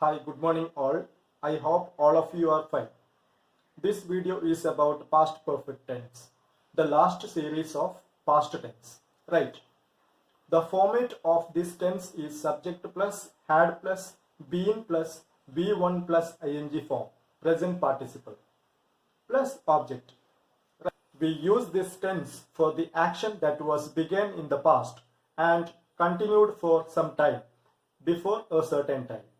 Hi, good morning all. I hope all of you are fine. This video is about past perfect tense, the last series of past tense. Right. The format of this tense is subject plus, had plus, been plus, be1 plus ing form, present participle, plus object. We use this tense for the action that was began in the past and continued for some time, before a certain time.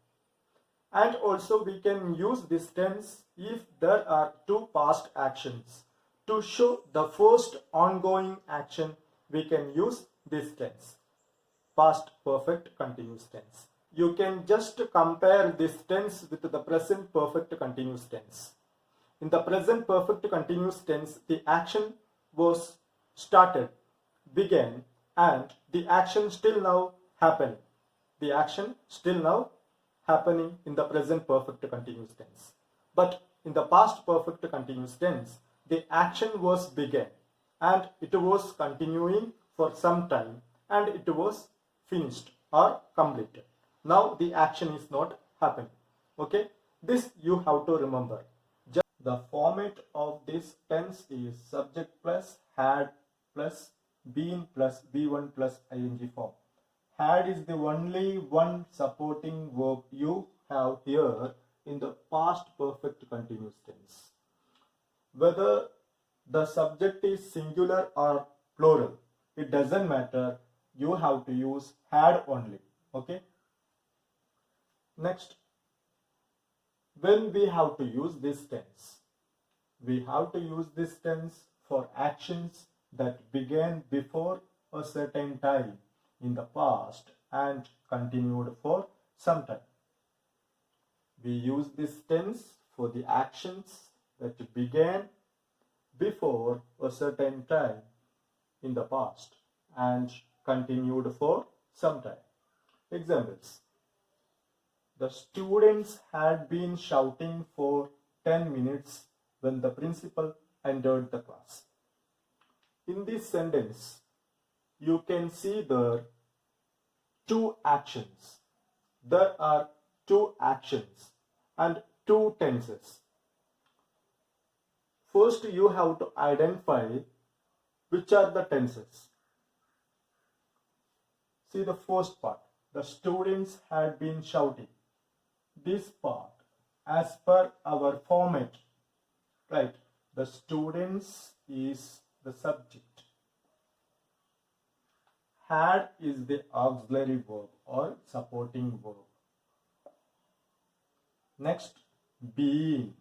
And also we can use this tense if there are two past actions. To show the first ongoing action, we can use this tense, past perfect continuous tense. You can just compare this tense with the present perfect continuous tense. In the present perfect continuous tense, the action was started, began, and the action still now happening. The action still now happening in the present perfect continuous tense. But in the past perfect continuous tense, the action was began and it was continuing for some time and it was finished or completed. Now the action is not happening. Okay, this you have to remember. The format of this tense is subject plus, had plus, been plus, be1 plus ing form. Had is the only one supporting verb you have here in the past perfect continuous tense. Whether the subject is singular or plural, it doesn't matter. You have to use had only. Okay. Next, when we have to use this tense, we have to use this tense for actions that began before a certain time in the past and continued for some time. We use this tense for the actions that began before a certain time in the past and continued for some time. Examples. The students had been shouting for 10 minutes when the principal entered the class. In this sentence, you can see there two actions. There are two actions and two tenses. First, you have to identify which are the tenses. See the first part. The students had been shouting. This part, as per our format, right, the students is the subject. Had is the auxiliary verb or supporting verb. Next, being.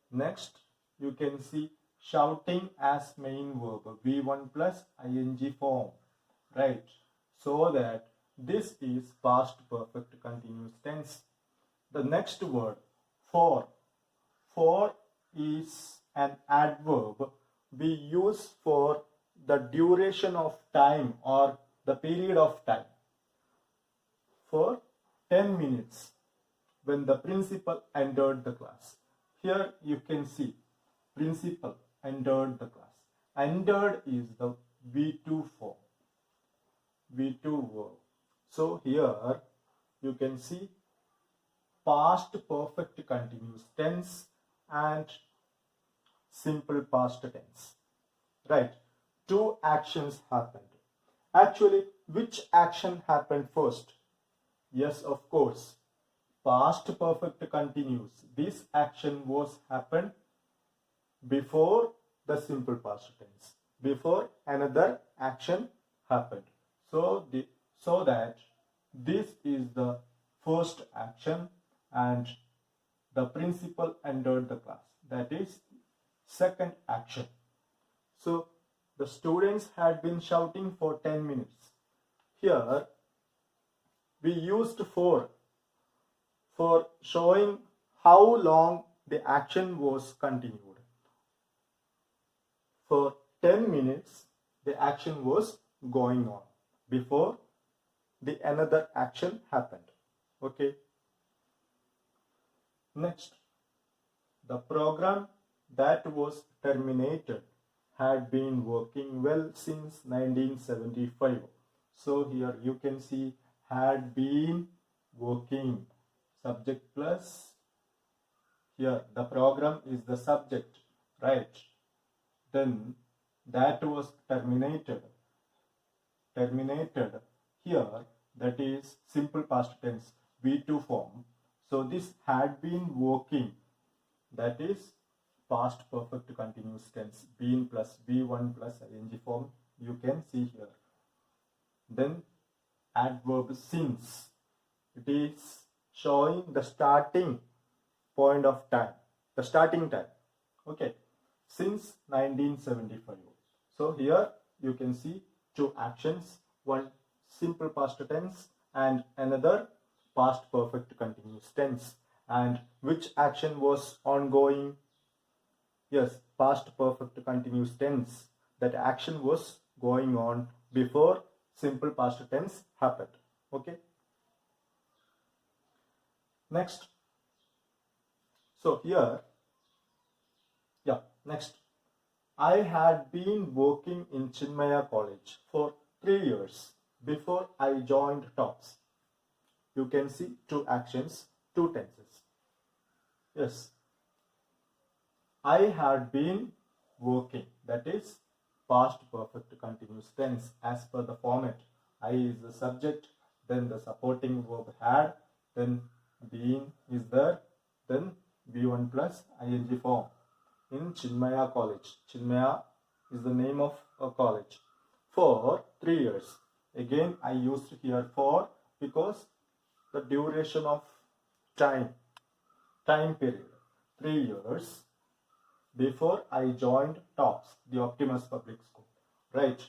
Next, you can see shouting as main verb, be1 plus ing form, right? So that this is past perfect continuous tense. The next word, for. For is an adverb we use for the duration of time or the period of time. For 10 minutes when the principal entered the class. Here you can see principal entered the class. Entered is the V2 form. V2 verb. So here you can see past perfect continuous tense and simple past tense. Right. Two actions happened. Actually, which action happened first? Yes, of course. Past perfect continuous. This action was happened before the simple past tense. Before another action happened. So that this is the first action and the principal entered the class. That is second action. So the students had been shouting for 10 minutes. Here we used for showing how long the action was continued. For 10 minutes the action was going on before the another action happened. Okay. Next, the program that was terminated had been working well since 1975. So here you can see had been working. Subject plus, here the program is the subject, right? Then that was terminated. Here, that is simple past tense, V2 form. So this had been working, that is past perfect continuous tense, been plus V1 plus ing form, you can see here. Then adverb since, it is showing the starting point of time, the starting time. Okay, since 1975. So here you can see two actions, one simple past tense and another past perfect continuous tense. And which action was ongoing? Yes, past perfect continuous tense. That action was going on before simple past tense happened. Okay. Next. So here, next. I had been working in Chinmaya College for 3 years before I joined TOPS. You can see two actions, two tenses. Yes. I had been working, that is past perfect continuous tense as per the format. I is the subject, then the supporting verb had, then been is there, then V1 plus ing form. In Chinmaya College. Chinmaya is the name of a college. For 3 years. Again, I used here for because the duration of time period, 3 years before I joined TOPS, the Optimus Public School, right?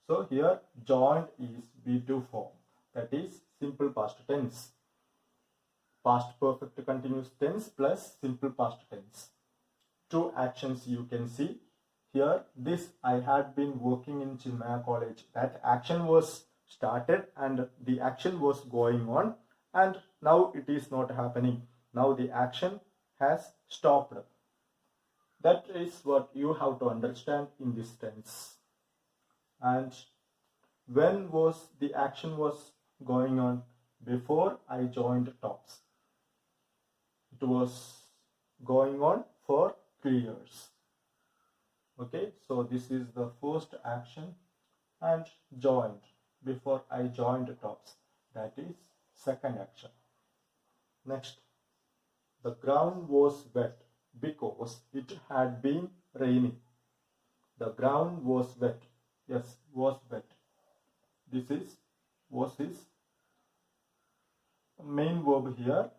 So here joined is V2 form, that is simple past tense, past perfect continuous tense plus simple past tense. Two actions you can see here. This I had been working in Chinmaya College, that action was started and the action was going on, and now it is not happening. Now the action has stopped. That is what you have to understand in this tense. And when was the action was going on? Before I joined TOPS. It was going on for 3 years. Okay, so this is the first action, and joined, before I joined TOPS, that is second action. Next, the ground was wet because it had been raining. The ground was wet. Yes, was wet. This is was his main verb here,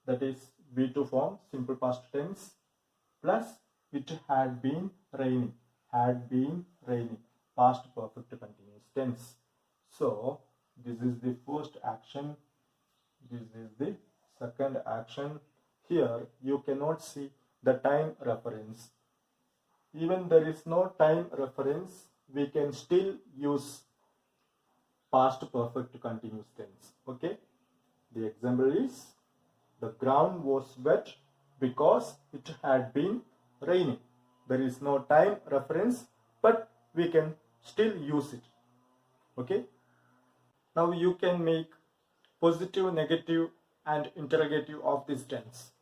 that is V2 form, simple past tense, plus it had been raining, past perfect continuous tense. So this is the first action, this is the second action. Here you cannot see the time reference. Even there is no time reference, we can still use past perfect continuous tense. Okay, the example is the ground was wet because it had been raining. There is no time reference, but we can still use it. Okay, now you can make positive, negative and interrogative of this tense.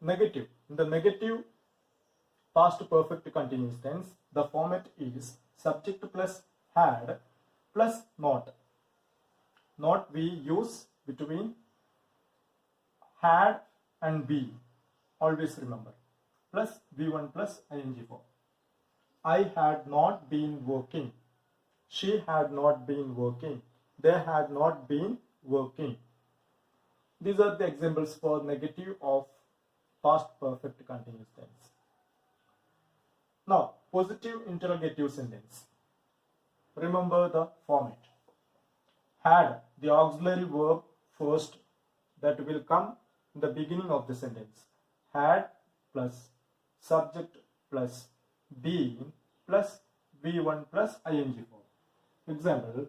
Negative. In the negative past perfect continuous tense, the format is subject plus had plus not. Not we use between had and be. Always remember. Plus V1 plus ing form. I had not been working. She had not been working. They had not been working. These are the examples for negative of past perfect continuous tense. Now, positive interrogative sentence. Remember the format. Had, the auxiliary verb first, that will come in the beginning of the sentence. Had plus subject plus been plus V1 plus ing form. Example,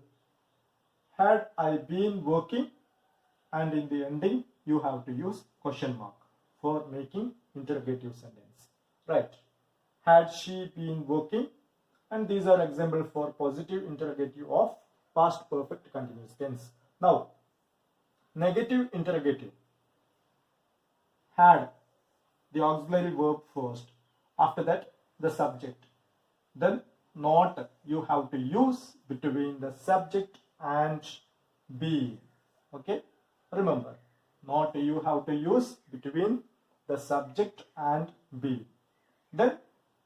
had I been working, and in the ending you have to use question mark for making interrogative sentence, right? Had she been working? And these are example for positive interrogative of past perfect continuous tense. Now, negative interrogative had the auxiliary verb first, after that the subject, then not you have to use between the subject and be. Okay, remember, not you have to use between the subject and be. Then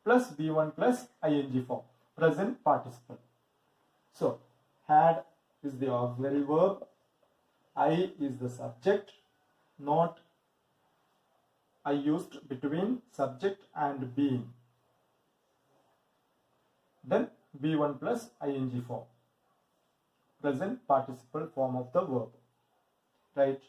plus be1 plus ing form, present participle. So had is the auxiliary verb, I is the subject, not I used between subject and being. Then be1 plus ing form, present participle form of the verb. Right?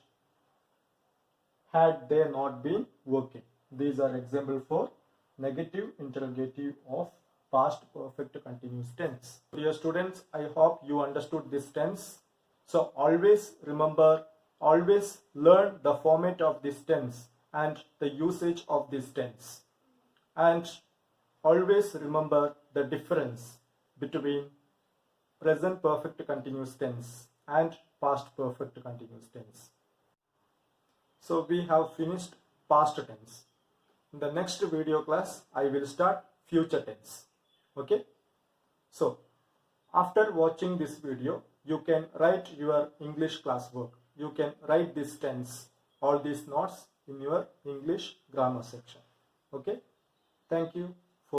Had they not been working. These are example for negative interrogative of past perfect continuous tense. Dear students, I hope you understood this tense. So always remember, always learn the format of this tense and the usage of this tense. And always remember the difference between present perfect continuous tense and past perfect continuous tense. So we have finished past tense. In the next video class, I will start future tense. Okay? So, after watching this video, you can write your English classwork. You can write this tense, all these notes in your English grammar section. Okay? Thank you.